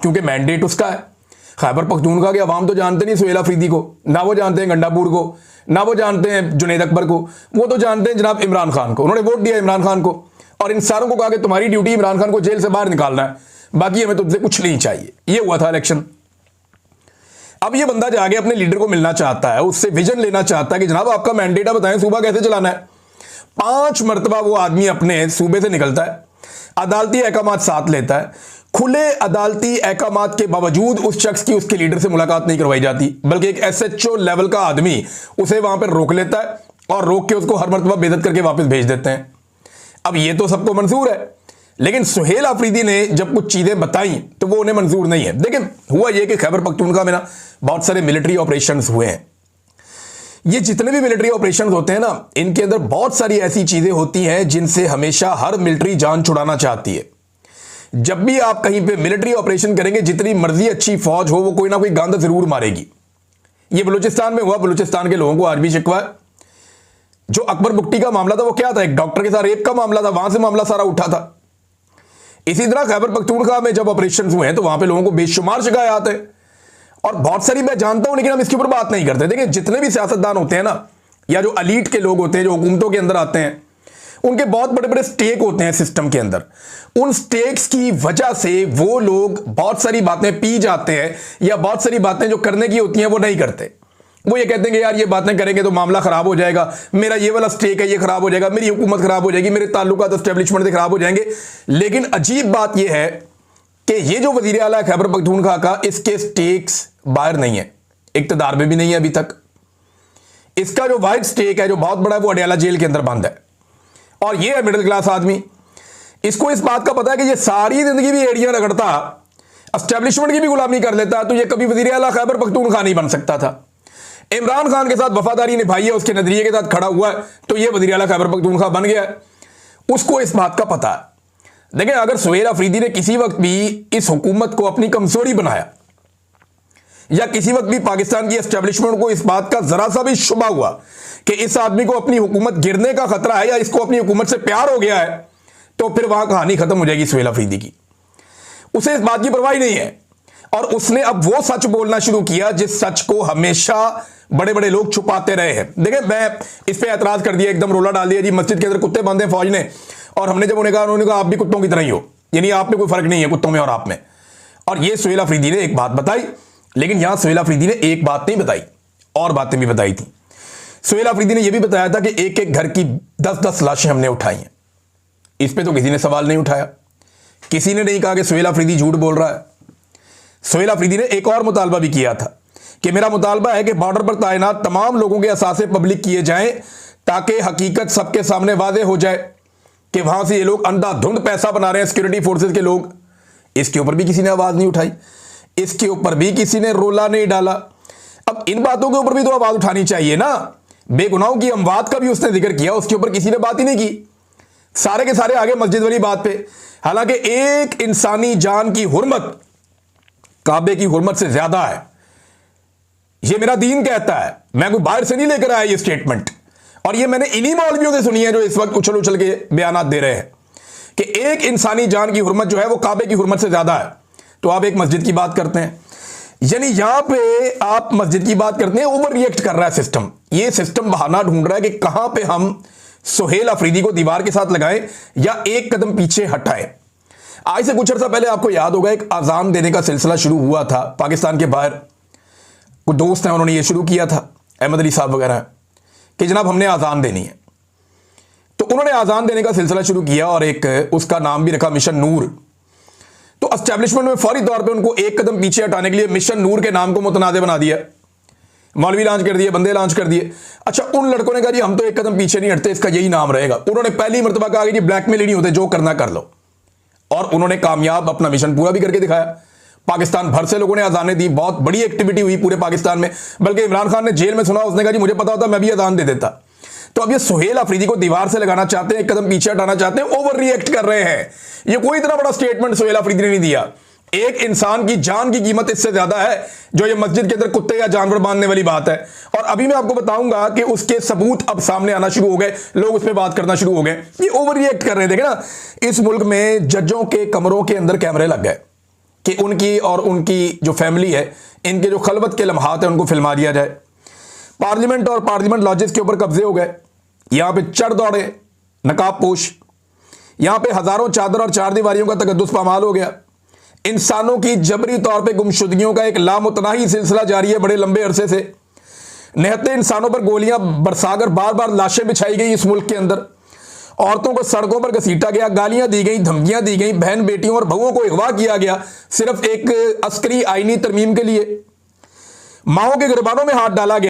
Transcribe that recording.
क्योंकि मैंडेट उसका है। खैबर पख्तूनख्वा के अवाम तो जानते नहीं सुहेल अफरीदी को, ना वो जानते हैं गंडापुर को, ना वो जानते हैं जुनैद अकबर को, वो तो जानते हैं जनाब इमरान खान को। उन्होंने वोट दिया इमरान खान को और इन सारों को कहा कि तुम्हारी ड्यूटी इमरान खान को जेल से बाहर निकालना है, बाकी हमें तुमसे कुछ नहीं चाहिए। ये हुआ था इलेक्शन। अब ये बंदा जाके अपने लीडर को मिलना चाहता है, उससे विजन लेना चाहता है कि जनाब आपका मैंडेट है, बताएं सूबा कैसे चलाना है। 5 मरतबा वो आदमी अपने सूबे से निकलता है, अदालती अहकामात साथ लेता है, खुले अदालती अहकामात के बावजूद उस शख्स की उसके लीडर से मुलाकात नहीं करवाई जाती, बल्कि एक SHO लेवल का आदमी उसे वहां पर रोक लेता है और रोक के उसको हर मरतबा बेइज्जत करके वापस भेज देते हैं। अब ये तो सबको मंजूर है, लेकिन सुहेल अफरीदी ने जब कुछ चीजें बताई तो वो उन्हें मंजूर नहीं है। देखिए हुआ ये कि खैबर पख्तूनख्वा में ना बहुत सारे मिलिट्री ऑपरेशंस हुए हैं। ये जितने भी मिलिट्री ऑपरेशंस होते हैं ना, इनके अंदर बहुत सारी ऐसी चीजें होती हैं जिनसे हमेशा हर मिलिट्री जान छुड़ाना चाहती है। जब भी आप कहीं पे मिलिट्री ऑपरेशन करेंगे, जितनी मर्जी अच्छी फौज हो, वो कोई ना कोई गांधा जरूर मारेगी। ये बलूचिस्तान में हुआ, बलूचिस्तान के लोगों को आज भी शिकवा है। जो अकबर बुक्टी का मामला था वो क्या था, एक डॉक्टर के साथ रेप का मामला था, वहां से मामला सारा उठा था। इसी तरह खैबर पख्तूनख्वा में जब ऑपरेशन हुए हैं तो वहां पे लोगों को बेशुमार शिकायत है और बहुत सारी मैं जानता हूं, लेकिन हम इसके ऊपर बात नहीं करते। देखिए जितने भी सियासतदान होते हैं ना, या जो अलीट के लोग होते हैं, जो हुकूमतों के अंदर आते हैं, उनके बहुत बड़े बड़े स्टेक होते हैं सिस्टम के अंदर। उन स्टेक्स की वजह से वो लोग बहुत सारी बातें पी जाते हैं, या बहुत सारी बातें जो करने की होती हैं वो नहीं करते। वो ये कहते हैं कि यार ये बातें करेंगे तो मामला खराब हो जाएगा, मेरा ये वाला स्टेक है ये खराब हो जाएगा, मेरी हुकूमत खराब हो जाएगी, मेरे ताल्लुकात एस्टेब्लिशमेंट से खराब हो जाएंगे। लेकिन अजीब बात यह है कि ये जो वजीर आला खैबर पख्तूनख्वा का, इसके स्टेक्स बाहर नहीं है, इक्तदार में भी नहीं है अभी तक। इसका जो वाइड स्टेक है, जो बहुत बड़ा है, वो अडयाला जेल के अंदर बंद है। और ये है मिडिल क्लास आदमी, इसको इस बात का पता है कि ये सारी जिंदगी भी एड़ियां रगड़ता, एस्टेब्लिशमेंट की भी गुलामी कर लेता, तो ये कभी वजीर आला खैबर पख्तूनख्वा नहीं बन सकता था। इमरान खान के साथ वफादारी निभाई है, उसके नजरिए के साथ खड़ा हुआ है, तो ये वजीर आला खैबर पख्तूनख्वा बन गया है। उसको इस बात का पता है। देखिए अगर सुहेल अफरीदी ने किसी वक्त भी इस हुकूमत को अपनी कमजोरी बनाया, या किसी वक्त भी पाकिस्तान की एस्टेब्लिशमेंट को इस बात का जरा सा भी शुबा हुआ कि इस आदमी को अपनी हुकूमत गिरने का खतरा है, या इसको अपनी हुकूमत से प्यार हो गया है, तो फिर वहां कहानी खत्म हो जाएगी सुहेल अफरीदी की। उसे इस बात की परवाह नहीं है, और उसने अब वो सच बोलना शुरू किया जिस सच को हमेशा बड़े बड़े लोग छुपाते रहे हैं। देखिए मैं इस पे एतराज कर दिया, एकदम रोला डाल दिया जी मस्जिद के अंदर कुत्ते बांधे फौज ने, और हमने जब उन्हें कहा, उन्होंने कहा आप भी कुत्तों की तरह ही हो, यानी आप में कोई फर्क नहीं है कुत्तों में और आप में। और ये सुहेल अफरीदी ने एक बात बताई, लेकिन यहां सुहेल अफरीदी ने एक बात नहीं बताई, और बातें भी बताई थी। सुहेल अफरीदी ने यह भी बताया था कि एक एक घर की 10-10 लाशें हमने उठाई हैं। इस पे तो किसी ने सवाल नहीं उठाया, किसी ने नहीं कहा कि सुहेल अफरीदी झूठ बोल रहा है। सुहेल अफरीदी ने एक और मुतालबा भी किया था कि मेरा मुतालबा है कि बॉर्डर पर तैनात तमाम लोगों के असासे पब्लिक किए जाएं, ताकि हकीकत सबके सामने वाज़ेह हो जाए कि वहां से ये लोग अंधाधुंध पैसा बना रहे हैं, सिक्योरिटी फोर्सेस के लोग। इसके ऊपर भी किसी ने आवाज नहीं उठाई, इसके ऊपर भी किसी ने रोला नहीं डाला। अब इन बातों के ऊपर भी तो आवाज उठानी चाहिए ना। बेगुनाहों की अमवात का भी उसने जिक्र किया, उसके ऊपर किसी ने बात ही नहीं की। सारे के सारे आगे मस्जिद वाली बात पे, हालांकि एक इंसानी जान की हुर्मत काबे की हुर्मत से ज्यादा है, ये मेरा दीन कहता है। मैं कोई बाहर से नहीं लेकर आया ये स्टेटमेंट, और ये मैंने इन्हीं मौलवियों से सुनी है जो इस वक्त उछल उछल के बयानात दे रहे हैं कि एक इंसानी जान की हुर्मत जो है वो काबे की हुर्मत से ज्यादा है। तो आप एक मस्जिद की बात करते हैं, यानी यहां पे आप मस्जिद की बात करते हैं, ओवर रिएक्ट कर रहा है सिस्टम। ये सिस्टम बहाना ढूंढ रहा है कि कहां पे हम सुहेल अफरीदी को दीवार के साथ लगाएं या एक कदम पीछे हटाएं। आज से कुछ अर्सा पहले आपको याद होगा एक अजान देने का सिलसिला शुरू हुआ था पाकिस्तान के बाहर। कुछ दोस्त हैं उन्होंने ये शुरू किया था, अहमद अली साहब वगैरह, कि जनाब हमने आजान देनी है। तो उन्होंने आजान देने का सिलसिला शुरू किया और एक उसका नाम भी रखा मिशन नूर। तो एस्टेब्लिशमेंट में फौरी तौर पे उनको एक कदम पीछे हटाने के लिए मिशन नूर के नाम को मुतनाज़ बना दिया, मौलवी लॉन्च कर दिए, बंदे लॉन्च कर दिए। अच्छा उन लड़कों ने कहा जी हम तो एक कदम पीछे नहीं हटते, इसका यही नाम रहेगा। उन्होंने पहली मरतबा कहा कि जी ब्लैकमेल ही नहीं होते, जो करना कर लो, और उन्होंने कामयाब अपना मिशन पूरा भी करके दिखाया। पाकिस्तान भर से लोगों ने अजानें दी, बहुत बड़ी एक्टिविटी हुई पूरे पाकिस्तान में। बल्कि इमरान खान ने जेल में सुना, उसने कहा जी मुझे पता होता मैं भी अजान दे देता। तो अब ये सुहेल अफरीदी को दीवार से लगाना चाहते हैं, एक कदम पीछे हटाना चाहते हैं, ओवर रिएक्ट कर रहे हैं। ये कोई इतना बड़ा स्टेटमेंट सुहेल अफरीदी ने नहीं दिया। एक इंसान की जान की कीमत इससे ज्यादा है जो ये मस्जिद के अंदर कुत्ते या जानवर बांधने वाली बात है। और अभी मैं आपको बताऊंगा कि उसके सबूत अब सामने आना शुरू हो गए, लोग उस पर बात करना शुरू हो गए। ये ओवर रिएक्ट कर रहे थे ना। इस मुल्क में जजों के कमरों के अंदर कैमरे लग गए, कि उनकी और उनकी जो फैमिली है, इनके जो खलबत के लम्हात हैं उनको फिल्मा दिया जाए। पार्लियामेंट और पार्लियामेंट लॉजेस के ऊपर कब्जे हो गए, यहाँ पे चढ़ दौड़े नकाब पोश, यहाँ पे हज़ारों चादर और चार दीवारियों का तकद्दुस पामाल हो गया। इंसानों की जबरी तौर पे गुमशुदगियों का एक लामुतनाही सिलसिला जारी है बड़े लंबे अरसे से। निहत्ते इंसानों पर गोलियां बरसाकर बार बार लाशें बिछाई गई इस मुल्क के अंदर। औरतों को सड़कों पर घसीटा गया, गालियां दी गई, धमकियां दी गई, बहन बेटियों और बहुओं को अगवा किया गया सिर्फ एक अस्करी आईनी तरमीम के लिए। माओं के गिरबानों में हाथ डाला गया।